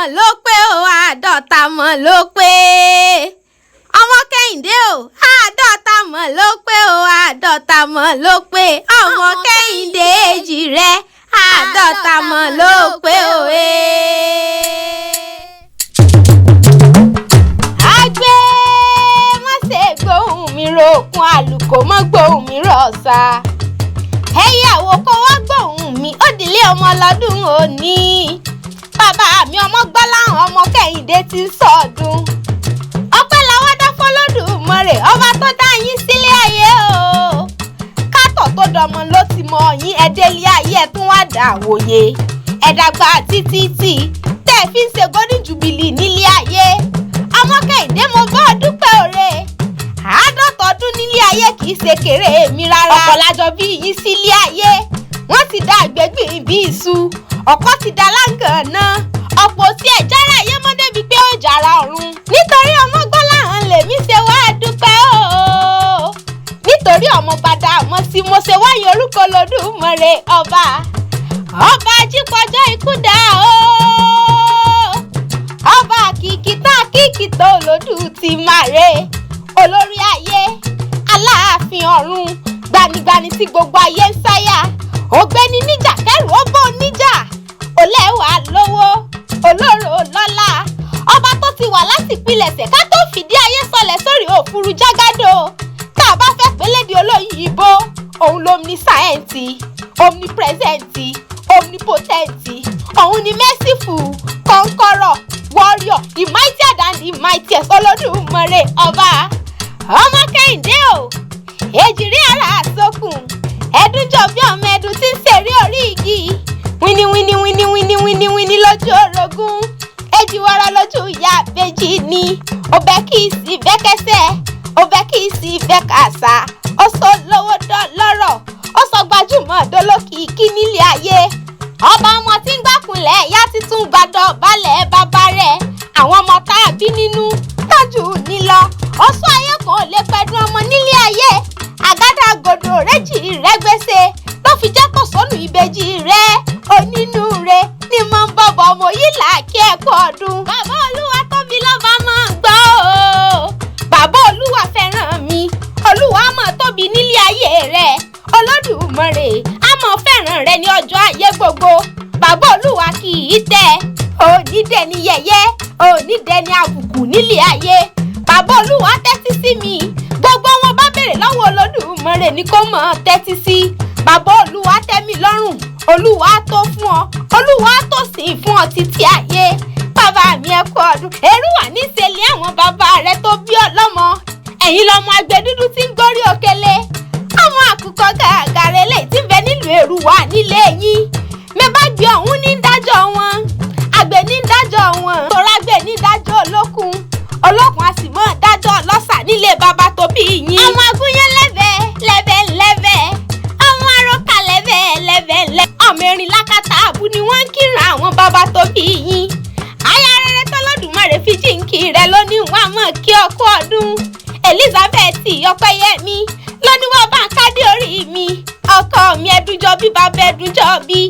mọ̀ ló pé o, àádọ́ta mọ̀ ló pé. ọmọ Kẹ́hìndé o, àádọ́ta mọ̀ ló pé o, àádọ́ta mọ̀ ló pé. ọmọ Kẹ́hìndé èjì rẹ̀, àádọ́ta mọ̀ ló pé o. àgbẹ̀ má ṣe gbóhùn mi ròkun, àlùkò mọ́ gbóhùn mi rọ̀ṣà. ẹ̀yàwó kó wá gbóhùn mi, ó dìlé ọmọ lọ́dún òní. bàbá mi ọmọ Gbọ́láhàn ọmọ Kẹ́hìndé ti sọdún. ọpẹ́ làwọn dá f'Olódùmarè ọba tó dá yín sílé ayé o. kátó tó dọmọ ló ti mọ yín, ẹdẹlẹ ayé ẹ tún wá dà wòye. ẹ̀dàgbà títí tẹ́ ẹ fi ń ṣe golden jubilee nílé ayé. ọmọ Kẹ́hìndé mo bá dúpẹ́ òre. àádọ́ta ọdún nílé ayé kì í ṣe kéré mi rárá. ọ̀pọ̀ lájọ bí yín sílé ayé. wọ́n ti dá àgbẹ̀gbìn bí iṣu. ọ̀pọ̀ ti dá láǹgànná. ọ̀pọ̀ tí ẹ̀ jára ayé mọ́ débi pé ó jàrá ọ̀run. nítorí ọmọ Gbọ́láhàn lèmi ṣe wá dúpẹ́ o. nítorí ọmọ bàdà àmọ́ sí mo ṣe wáyé orúkọ Olódùmarè ọba. ọba jípọjọ́ ikú dá o. ọba kìkìtà olódù ti màre. olórí ayé aláàfin ọ̀run, gbanigbani tí gbogbo ayé ń sáyà. ògbéni níjà kẹrù ó bó níjà. olẹ́wà lówó olóró lọ́lá. ọba tó ti wà láti pilẹ̀ṣẹ̀ ká tó fìdí ayé sọlẹ̀ sórí òfurú jágádò. tá a bá fẹ́ pélédè olóyìnbó, òun lomniscience, omnipresent, omnipotent. òun ni merciful, conqueror, warrior, the mightier than the mightiest. Olódùmarè ọba. ọmọ Kẹ́hìndé o, èjìrí ara àsokùn. ẹ̀dùn jọ bí ọmọ ẹ̀dùn tí ń ṣeré orí igi. wíní lójú orogún. èjì wọ́rọ́ lójú ìyá àbèjì ni. òbẹ́ kì í sí bẹ́kẹ́sẹ̀, òbẹ́ kì í sí bẹ́kàṣà. ó sọ lówó lọ́rọ̀, ó sọ gbajúmọ̀ dolókìkí nílé ayé. ọba ọmọ tí ń gbàkúnlẹ̀ ìyá títún gbàdọ̀ balẹ̀ bàbá rẹ̀. àwọn ọmọ tá a bí nínú tọ́jú nílọ. ọ̀ṣọ́ ayé kan ò lè pẹ̀dùn ọmọ nílé ayé. àgádágodo rẹ́jì rẹ́ gbèsè ló fi jẹ́ kó sọnù ìbejì rẹ̀. onínúure ni mo ń bọ̀bọ̀ mo yí làákí ẹ̀kọ́ ọdún. bàbá olúwa tóbi lọ́ba máa ń gbọ́ o. bàbá olúwa fẹ́ràn mi, olúwa mọ̀ tóbi nílé ayé rẹ̀. Olódùmarè á mọ̀ fẹ́ràn rẹ̀ ní ọjọ́ ayé gbogbo. bàbá olúwa kì í tẹ́ òní dẹni yẹ̀yẹ́, òní dẹni àbùkù nílé ayé. bàbá olúwa tẹ́tí sí mi, gbogbo wọn bá béèrè lọ́wọ́ Olódùmarè ní kó mọ̀ tẹ́tí sí. bàbá olúwa tẹ́ mi lọ́rùn, olúwa tó fún ọ, olúwa tó sìn fún ọ títí ayé. bàbá mi ẹ kú ọdún. Eruwa níṣẹ́lẹ̀ àwọn bàbá rẹ tó bí ọlọ́mọ. ẹ̀yin lọmọ àgbẹ̀ dúdú tí ń gbórí òkèlè. ọmọ àkùkọ gàgàrà lè ti bẹ nílùú Eruwa nílé yín. mẹ́bàá gbé ọ̀hún ní dájọ́ wọn, àgbẹ̀ ní dájọ́ wọn. tòrágbẹ̀ ní dájọ́ olókun, olókun a sì mọ̀ dájọ́ ọlọ́ṣà nílé bàbá tó bí yín. ọmọ agúnyán lẹ́bẹ̀, ọmọ aróka lẹ́bẹ̀. ọmọ erin lákàtà àbú ni wọ́n ń kíran àwọn bàbá tó bí yín. aya rere tọ́lọ́dùmarè fi jíǹkì rẹ̀ lóní wọn mọ̀ kí ọkú ọdún. Elizabeth Ọpẹ́yẹmí lóní wọ́n bá ń kádé orí mi. ọkọ mi ẹdúnjọ bí bàbá ẹdúnjọ bí.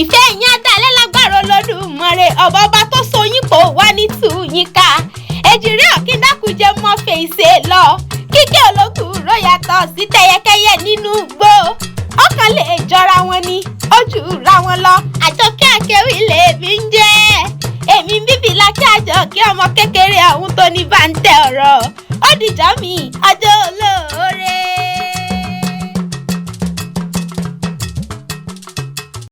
ìfẹ́ yín á dalẹ́ lágbára Olódùmarè ọba tó so yín pò wá ní tùyín ká. èjìrí ọ̀kíńdàkùjẹ mọ́ fèsì lọ. kíkẹ́ olókùúrò yàtọ̀ sí tẹyẹkẹyẹ nínú igbó. ọkàn lè jọra wọn ni, ojú ra wọn lọ. Àjọkẹ́ AKEWI lèmi ń jẹ́. èmi bíbí lákẹ́ Àjọkẹ́ ọmọ kékeré ọ̀hún tó ní bá ń tẹ ọ̀rọ̀. ó dìjọ́ mi ọjọ́